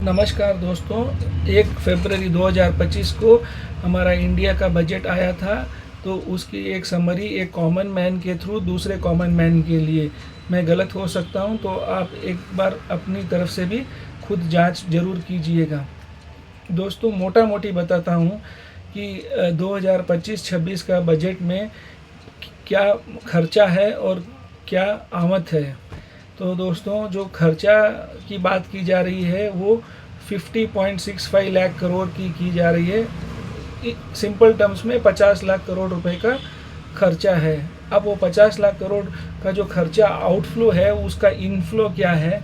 नमस्कार दोस्तों, 1 फरवरी 2025 को हमारा इंडिया का बजट आया था। तो उसकी एक समरी एक कॉमन मैन के थ्रू दूसरे कॉमन मैन के लिए। मैं गलत हो सकता हूं, तो आप एक बार अपनी तरफ से भी खुद जांच ज़रूर कीजिएगा। दोस्तों, मोटा मोटी बताता हूं कि 2025-26 का बजट में क्या खर्चा है और क्या आमद है। तो दोस्तों, जो खर्चा की बात की जा रही है वो 50.65 लाख करोड़ की जा रही है। सिंपल टर्म्स में 50 लाख करोड़ रुपए का खर्चा है। अब वो 50 लाख करोड़ का जो खर्चा आउटफ्लो है, उसका इनफ्लो क्या है?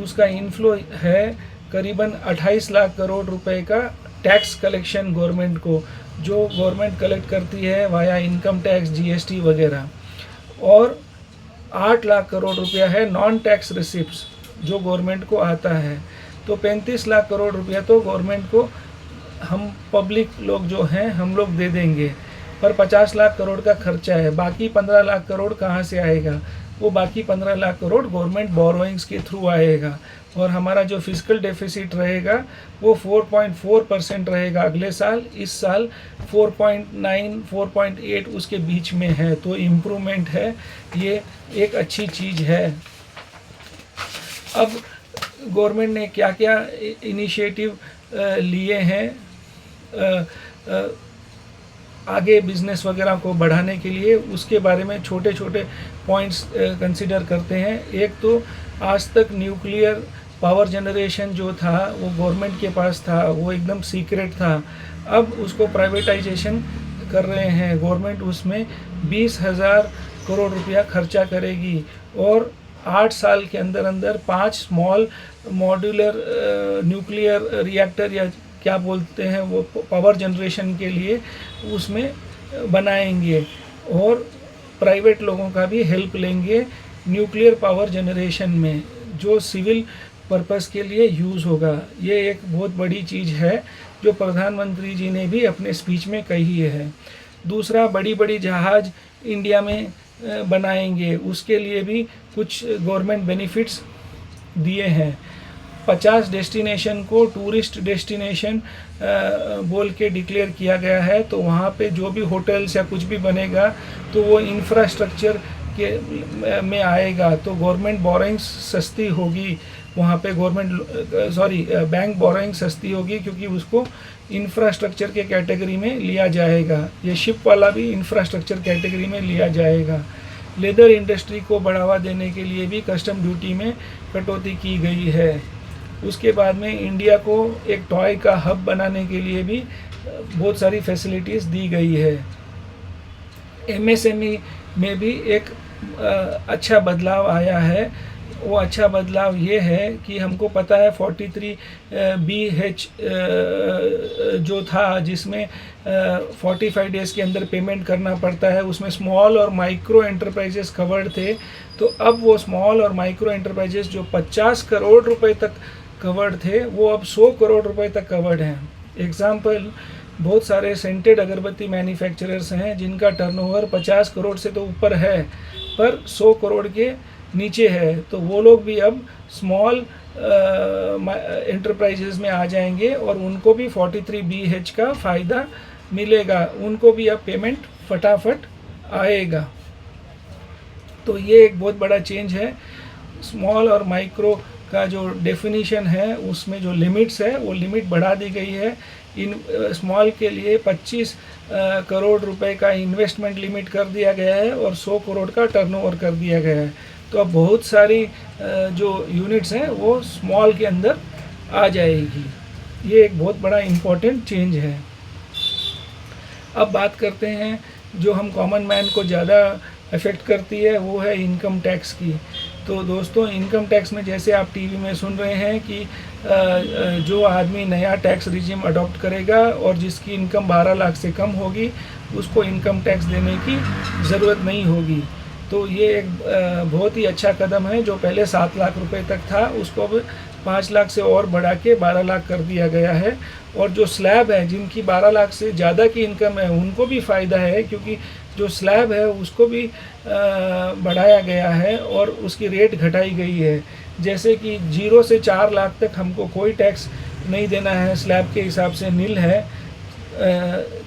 उसका इनफ्लो है करीबन 28 लाख करोड़ रुपए का टैक्स कलेक्शन गवर्नमेंट को, जो गवर्नमेंट कलेक्ट करती है वाया इनकम टैक्स, जीएसटी वगैरह। और 8 लाख करोड़ रुपया है नॉन टैक्स रिसिप्ट्स, जो गवर्नमेंट को आता है। तो 35 लाख करोड़ रुपया तो गवर्नमेंट को हम पब्लिक लोग जो हैं हम लोग दे देंगे, पर 50 लाख करोड़ का खर्चा है। बाकी 15 लाख करोड़ कहाँ से आएगा? वो बाकी 15 लाख करोड़ गवर्नमेंट बोरोइंग्स के थ्रू आएगा। और हमारा जो फिजिकल डेफिसिट रहेगा वो 4.4% रहेगा अगले साल। इस साल 4.9 4.8 उसके बीच में है, तो इम्प्रूवमेंट है। ये एक अच्छी चीज़ है। अब गवर्नमेंट ने क्या क्या इनिशिएटिव लिए हैं आगे बिजनेस वगैरह को बढ़ाने के लिए, उसके बारे में छोटे छोटे पॉइंट्स कंसिडर करते हैं। एक तो आज तक न्यूक्लियर पावर जनरेशन जो था वो गवर्नमेंट के पास था, वो एकदम सीक्रेट था। अब उसको प्राइवेटाइजेशन कर रहे हैं गवर्नमेंट। उसमें 20,000 करोड़ रुपया खर्चा करेगी और 8 साल के अंदर अंदर 5 स्मॉल मॉड्यूलर न्यूक्लियर रिएक्टर या क्या बोलते हैं वो पावर जनरेशन के लिए उसमें बनाएंगे। और प्राइवेट लोगों का भी हेल्प लेंगे न्यूक्लियर पावर जनरेशन में, जो सिविल पर्पस के लिए यूज़ होगा। ये एक बहुत बड़ी चीज़ है जो प्रधानमंत्री जी ने भी अपने स्पीच में कही है। दूसरा, बड़ी बड़ी जहाज़ इंडिया में बनाएंगे, उसके लिए भी कुछ गवर्नमेंट बेनिफिट्स दिए हैं। 50 डेस्टिनेशन को टूरिस्ट डेस्टिनेशन बोल के डिक्लेयर किया गया है। तो वहाँ पे जो भी होटल्स या कुछ भी बनेगा तो वो इंफ्रास्ट्रक्चर के में आएगा। तो गवर्नमेंट बोरोइंग्स सस्ती होगी वहाँ पे, बैंक बोरोइंग सस्ती होगी, क्योंकि उसको इंफ्रास्ट्रक्चर के कैटेगरी में लिया जाएगा। ये शिप वाला भी इंफ्रास्ट्रक्चर कैटेगरी में लिया जाएगा। लेदर इंडस्ट्री को बढ़ावा देने के लिए भी कस्टम ड्यूटी में कटौती की गई है। उसके बाद में इंडिया को एक टॉय का हब बनाने के लिए भी बहुत सारी फैसिलिटीज़ दी गई है। एमएसएमई में भी एक अच्छा बदलाव आया है। वो अच्छा बदलाव ये है कि हमको पता है 43BH जो था, जिसमें 45 डेज़ के अंदर पेमेंट करना पड़ता है, उसमें स्मॉल और माइक्रो एंटरप्राइजेस कवर्ड थे। तो अब वो स्मॉल और माइक्रो एंटरप्राइजेस जो 50 करोड़ रुपए तक कवर्ड थे, वो अब 100 करोड़ रुपए तक कवर्ड हैं। एग्जाम्पल, बहुत सारे सेंटेड अगरबत्ती मैन्युफैक्चरर्स हैं जिनका टर्नओवर 50 करोड़ से तो ऊपर है, पर 100 करोड़ के नीचे है। तो वो लोग भी अब स्मॉल एंटरप्राइजेज में आ जाएंगे और उनको भी 43BH का फ़ायदा मिलेगा। उनको भी अब पेमेंट फटाफट आएगा। तो ये एक बहुत बड़ा चेंज है। स्मॉल और माइक्रो का जो डेफिनीशन है उसमें जो लिमिट्स है वो लिमिट बढ़ा दी गई है। इन स्मॉल के लिए 25 करोड़ रुपए का इन्वेस्टमेंट लिमिट कर दिया गया है और 100 करोड़ का टर्नओवर कर दिया गया है। तो अब बहुत सारी जो यूनिट्स हैं वो स्मॉल के अंदर आ जाएगी। ये एक बहुत बड़ा इम्पोर्टेंट चेंज है। अब बात करते हैं जो हम कॉमन मैन को ज़्यादा अफेक्ट करती है, वो है इनकम टैक्स की। तो दोस्तों, इनकम टैक्स में जैसे आप टीवी में सुन रहे हैं कि जो आदमी नया टैक्स रिजिम अडॉप्ट करेगा और जिसकी इनकम 12 लाख से कम होगी उसको इनकम टैक्स देने की ज़रूरत नहीं होगी। तो ये एक बहुत ही अच्छा कदम है। जो पहले 7 लाख रुपए तक था उसको अब 5 लाख से और बढ़ा के 12 लाख कर दिया गया है। और जो स्लैब है, जिनकी 12 लाख से ज़्यादा की इनकम है, उनको भी फ़ायदा है, क्योंकि जो स्लैब है उसको भी बढ़ाया गया है और उसकी रेट घटाई गई है। जैसे कि 0 से 4 लाख तक हमको कोई टैक्स नहीं देना है, स्लैब के हिसाब से नील है।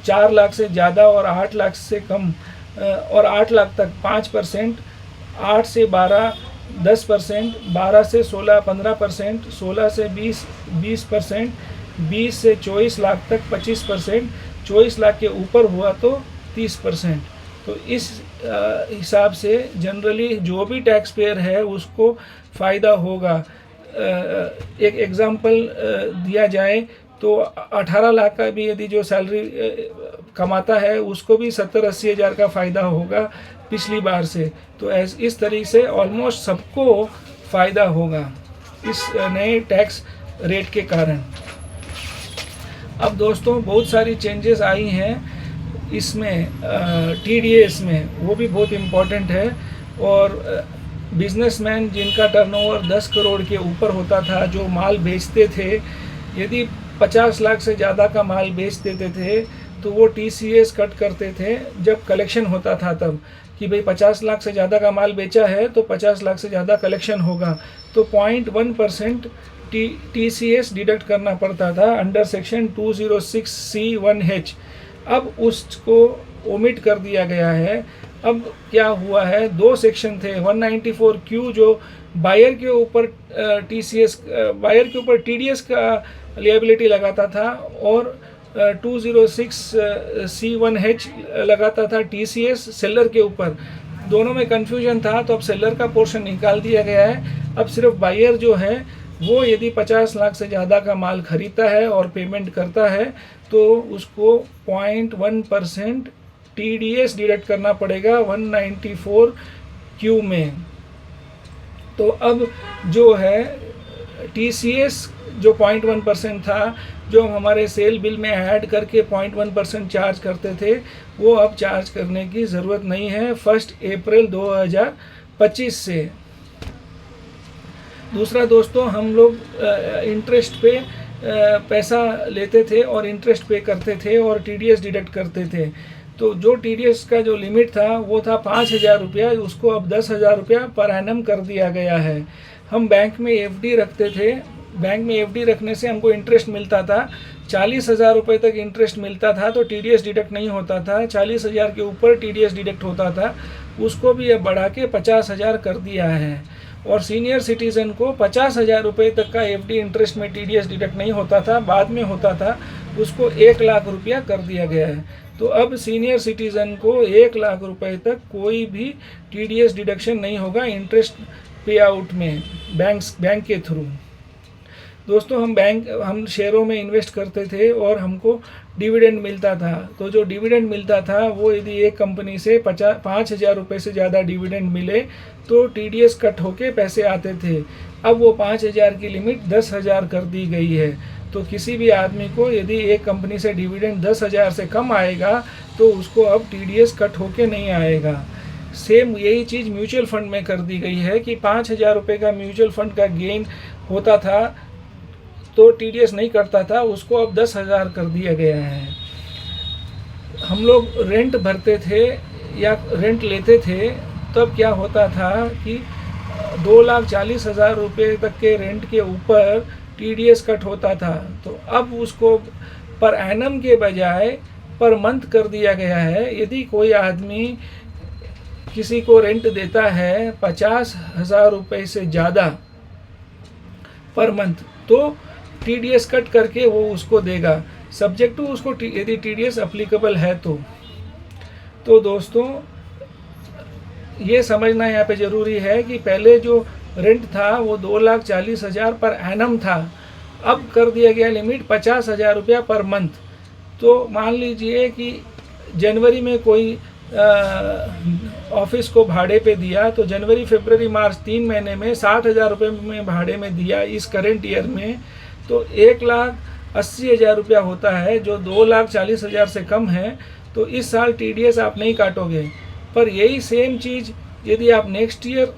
4 लाख से ज़्यादा और 8 लाख से कम और 8 लाख तक 5%, 8 से 12 10%, 12 से 16 15%, 16 से 20%, 20 से 24 लाख तक 25%, 24 लाख के ऊपर हुआ तो 30%। तो इस हिसाब से जनरली जो भी टैक्स पेयर है उसको फ़ायदा होगा। एक एग्ज़ाम्पल दिया जाए तो 18 लाख का भी यदि जो सैलरी कमाता है उसको भी 70-80 हज़ार का फ़ायदा होगा पिछली बार से। तो इस तरीके से ऑलमोस्ट सबको फ़ायदा होगा इस नए टैक्स रेट के कारण। अब दोस्तों बहुत सारी चेंजेस आई हैं इसमें, TDS में, वो भी बहुत इम्पोर्टेंट है। और बिजनेसमैन जिनका टर्नओवर 10 करोड़ के ऊपर होता था, जो माल बेचते थे, यदि 50 लाख से ज़्यादा का माल बेच देते थे तो वो TCS कट करते थे जब कलेक्शन होता था तब, कि भाई 50 लाख से ज़्यादा का माल बेचा है तो 50 लाख से ज़्यादा कलेक्शन होगा, तो 0.1% TCS डिडक्ट करना पड़ता था अंडर सेक्शन 206C1H। अब उसको ओमिट कर दिया गया है। अब क्या हुआ है, 2 सेक्शन थे, 194Q जो बायर के ऊपर बायर के ऊपर TDS का लिएबिलिटी लगाता था, और 206C1H लगाता था TCS सेलर के ऊपर। दोनों में कन्फ्यूजन था, तो अब सेलर का पोर्शन निकाल दिया गया है। अब सिर्फ बायर जो है वो यदि 50 लाख से ज़्यादा का माल खरीदता है और पेमेंट करता है तो उसको 0.1% TDS डिडक्ट करना पड़ेगा 194Q में। तो अब जो है TCS जो 0.1% था, जो हमारे सेल बिल में ऐड करके 0.1% चार्ज करते थे, वो अब चार्ज करने की ज़रूरत नहीं है 1 अप्रैल 2025 से। दूसरा दोस्तों, हम लोग इंटरेस्ट पे पैसा लेते थे और इंटरेस्ट पे करते थे और TDS डिडक्ट करते थे। तो जो TDS का जो लिमिट था वो था 5,000 रुपया, उसको अब 10,000 रुपया पर एनम कर दिया गया है। हम बैंक में FD रखते थे, बैंक में FD रखने से हमको इंटरेस्ट मिलता था, 40,000 रुपये तक इंटरेस्ट मिलता था, तो TDS डिडक्ट नहीं होता था। 40,000 के ऊपर TDS डिडक्ट होता था, उसको भी अब बढ़ा के 50,000 कर दिया है। और सीनियर सिटीज़न को 50,000 रुपये तक का FD इंटरेस्ट में TDS डिडक्ट नहीं होता था, बाद में होता था, उसको 1 लाख रुपया कर दिया गया है। तो अब सीनियर सिटीज़न को 1 लाख रुपए तक कोई भी TDS डिडक्शन नहीं होगा इंटरेस्ट पे आउट में बैंक के थ्रू। दोस्तों, हम शेयरों में इन्वेस्ट करते थे और हमको डिविडेंड मिलता था। तो जो डिविडेंड मिलता था वो यदि एक कंपनी से 5,000 रुपये से ज़्यादा डिविडेंड मिले तो TDS कट होके पैसे आते थे। अब वो 5,000 की लिमिट 10,000 कर दी गई है। तो किसी भी आदमी को यदि एक कंपनी से डिविडेंड 10,000 से कम आएगा तो उसको अब TDS कट होके नहीं आएगा। सेम यही चीज़ म्यूचुअल फंड में कर दी गई है कि 5,000 रुपये का म्यूचुअल फंड का गेन होता था तो TDS नहीं करता था, उसको अब 10,000 कर दिया गया है। हम लोग रेंट भरते थे या रेंट लेते थे, तब क्या होता था कि 2,40,000 रुपये तक के रेंट के ऊपर TDS कट होता था। तो अब उसको पर एनम के बजाय पर मंथ कर दिया गया है। यदि कोई आदमी किसी को रेंट देता है 50,000 रुपये से ज़्यादा पर मंथ, तो TDS कट करके वो उसको देगा, सब्जेक्ट टू उसको यदि TDS अप्लीकेबल है तो दोस्तों ये समझना यहाँ पे ज़रूरी है कि पहले जो रेंट था वो 2,40,000 पर एनम था, अब कर दिया गया लिमिट 50,000 रुपया पर मंथ। तो मान लीजिए कि जनवरी में कोई ऑफिस को भाड़े पे दिया, तो जनवरी फरवरी मार्च 3 महीने में 60,000 रुपये में भाड़े में दिया इस करेंट ईयर में, तो 1,80,000 रुपया होता है, जो 2,40,000 से कम है। तो इस साल TDS आप नहीं काटोगे। पर यही सेम चीज़ यदि आप नेक्स्ट ईयर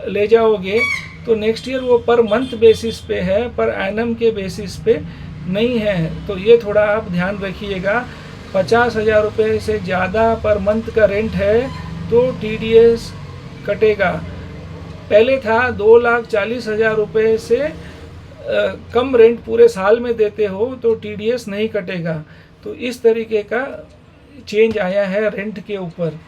ले जाओगे तो नेक्स्ट ईयर वो पर मंथ बेसिस पे है, पर एनम के बेसिस पे नहीं है। तो ये थोड़ा आप ध्यान रखिएगा। 50,000 रुपये से ज़्यादा पर मंथ का रेंट है तो TDS कटेगा। पहले था 2,40,000 रुपये से कम रेंट पूरे साल में देते हो तो टीडीएस नहीं कटेगा। तो इस तरीके का चेंज आया है रेंट के ऊपर।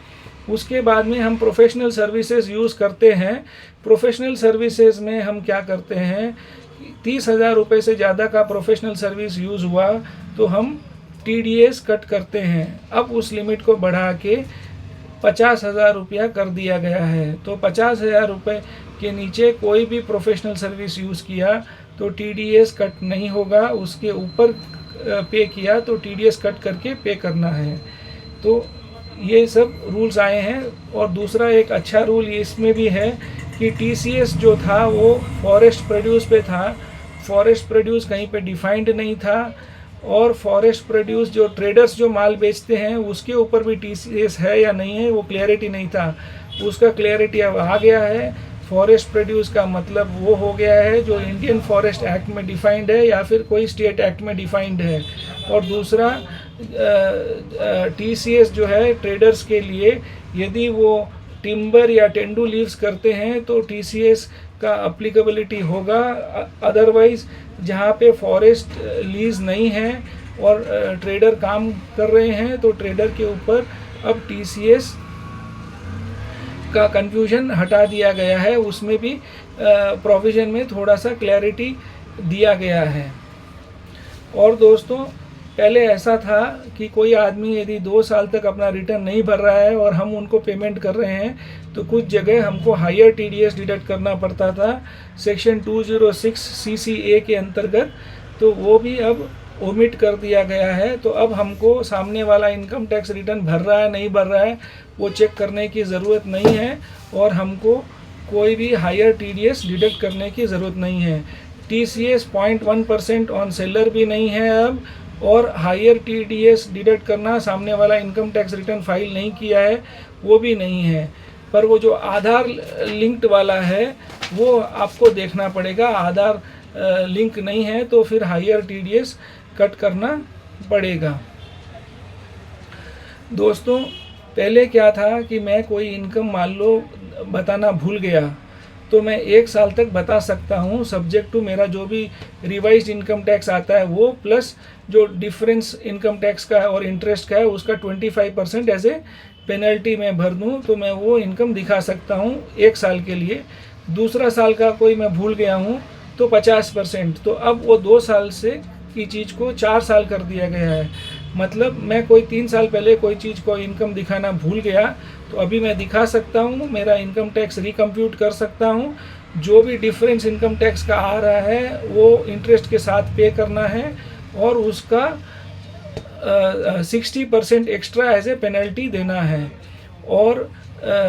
उसके बाद में हम प्रोफेशनल सर्विसेज यूज़ करते हैं। प्रोफेशनल सर्विसेज में हम क्या करते हैं, 30,000 रुपये से ज़्यादा का प्रोफेशनल सर्विस यूज़ हुआ तो हम टीडीएस कट करते हैं। अब उस लिमिट को बढ़ा के 50,000 रुपया कर दिया गया है। तो 50,000 रुपये के नीचे कोई भी प्रोफेशनल सर्विस यूज़ किया तो टीडीएस कट नहीं होगा, उसके ऊपर पे किया तो टीडीएस कट करके पे करना है। तो ये सब रूल्स आए हैं। और दूसरा एक अच्छा रूल इसमें भी है कि टीसीएस जो था वो फॉरेस्ट प्रोड्यूस पे था, फॉरेस्ट प्रोड्यूस कहीं पे डिफाइंड नहीं था। और फॉरेस्ट प्रोड्यूस जो ट्रेडर्स जो माल बेचते हैं उसके ऊपर भी टीसीएस है या नहीं है वो क्लियरिटी नहीं था, उसका क्लियरिटी अब आ गया है। फॉरेस्ट प्रोड्यूस का मतलब वो हो गया है जो इंडियन फॉरेस्ट एक्ट में डिफाइंड है या फिर कोई स्टेट एक्ट में डिफाइंड है। और दूसरा टीसीएस जो है ट्रेडर्स के लिए, यदि वो टिम्बर या टेंडू लीव्स करते हैं तो टीसीएस का अप्लीकेबिलिटी होगा। अदरवाइज़ जहाँ पे फॉरेस्ट लीज नहीं है और ट्रेडर काम कर रहे हैं तो ट्रेडर के ऊपर अब टीसीएस का कन्फ्यूजन हटा दिया गया है, उसमें भी प्रोविज़न में थोड़ा सा क्लैरिटी दिया गया है। और दोस्तों पहले ऐसा था कि कोई आदमी यदि 2 साल तक अपना रिटर्न नहीं भर रहा है और हम उनको पेमेंट कर रहे हैं तो कुछ जगह हमको हायर टीडीएस डिडक्ट करना पड़ता था सेक्शन 206 सीसीए के अंतर्गत, तो वो भी अब ओमिट कर दिया गया है। तो अब हमको सामने वाला इनकम टैक्स रिटर्न भर रहा है नहीं भर रहा है वो चेक करने की ज़रूरत नहीं है और हमको कोई भी हायर टीडीएस डिडक्ट करने की ज़रूरत नहीं है। टीसीएस 0.1% ऑन सेलर भी नहीं है अब, और हायर टीडीएस डिडक्ट करना सामने वाला इनकम टैक्स रिटर्न फाइल नहीं किया है वो भी नहीं है। पर वो जो आधार लिंक्ड वाला है वो आपको देखना पड़ेगा, आधार लिंक नहीं है तो फिर हायर टीडीएस कट करना पड़ेगा। दोस्तों पहले क्या था कि मैं कोई इनकम मान लो बताना भूल गया तो मैं 1 साल तक बता सकता हूँ, सब्जेक्ट टू मेरा जो भी रिवाइज्ड इनकम टैक्स आता है वो प्लस जो डिफरेंस इनकम टैक्स का और इंटरेस्ट का है उसका 25% ऐसे पेनल्टी में भर दूँ तो मैं वो इनकम दिखा सकता हूँ 1 साल के लिए। दूसरा साल का कोई मैं भूल गया हूँ तो 50%। तो अब वो 2 साल से की चीज़ को 4 साल कर दिया गया है। मतलब मैं कोई 3 साल पहले कोई चीज़ को इनकम दिखाना भूल गया तो अभी मैं दिखा सकता हूँ, मेरा इनकम टैक्स रिकम्प्यूट कर सकता हूँ। जो भी डिफरेंस इनकम टैक्स का आ रहा है वो इंटरेस्ट के साथ पे करना है और उसका 60% एक्स्ट्रा एज ए पेनल्टी देना है। और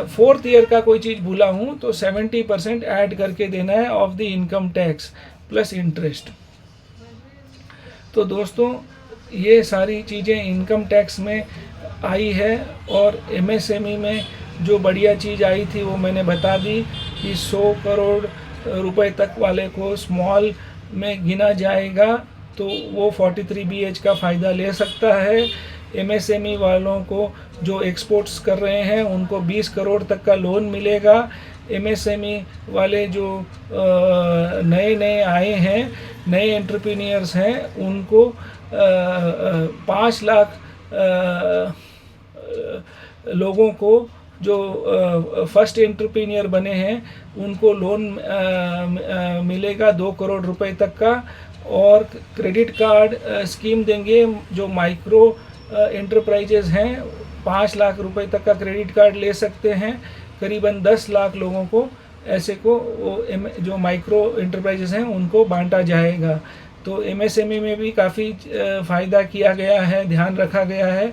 4th ईयर का कोई चीज़ भूला हूँ तो 70% ऐड करके देना है of the income tax plus interest. तो दोस्तों ये सारी चीज़ें इनकम टैक्स में आई है। और एमएसएमई में जो बढ़िया चीज़ आई थी वो मैंने बता दी कि 100 करोड़ रुपए तक वाले को स्मॉल में गिना जाएगा तो वो 43BH का फ़ायदा ले सकता है। एमएसएमई वालों को जो एक्सपोर्ट्स कर रहे हैं उनको 20 करोड़ तक का लोन मिलेगा। एमएसएमई वाले जो नए आए हैं, नए एंटरप्रेन्योर्स हैं, उनको 5 लाख लोगों को जो फर्स्ट एंटरप्रेन्योर बने हैं उनको लोन मिलेगा 2 करोड़ रुपए तक का। और क्रेडिट कार्ड स्कीम देंगे जो माइक्रो एंटरप्राइजेज हैं, 5 लाख रुपए तक का क्रेडिट कार्ड ले सकते हैं। करीबन 10 लाख लोगों को ऐसे को जो माइक्रो एंटरप्राइजेज हैं उनको बांटा जाएगा। तो एमएसएमई में भी काफ़ी फ़ायदा किया गया है, ध्यान रखा गया है।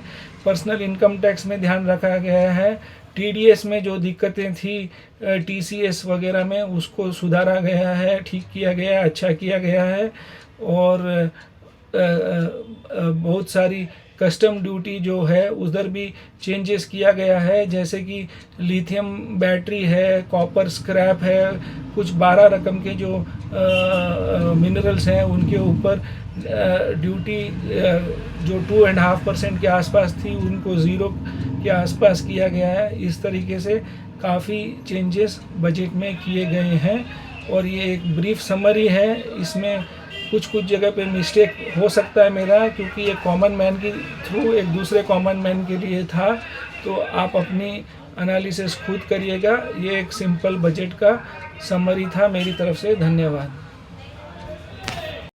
पर्सनल इनकम टैक्स में ध्यान रखा गया है। टीडीएस में जो दिक्कतें थी टीसीएस वगैरह में उसको सुधारा गया है, ठीक किया गया है, अच्छा किया गया है। और बहुत सारी कस्टम ड्यूटी जो है उधर भी चेंजेस किया गया है, जैसे कि लिथियम बैटरी है, कॉपर स्क्रैप है, कुछ 12 रकम के जो मिनरल्स हैं उनके ऊपर ड्यूटी जो 2.5% के आसपास थी उनको 0 के आसपास किया गया है। इस तरीके से काफ़ी चेंजेस बजट में किए गए हैं। और ये एक ब्रीफ समरी है, इसमें कुछ जगह पे मिस्टेक हो सकता है मेरा, क्योंकि ये कॉमन मैन के थ्रू एक दूसरे कॉमन मैन के लिए था। तो आप अपनी एनालिसिस खुद करिएगा। ये एक सिंपल बजट का समरी था मेरी तरफ से। धन्यवाद।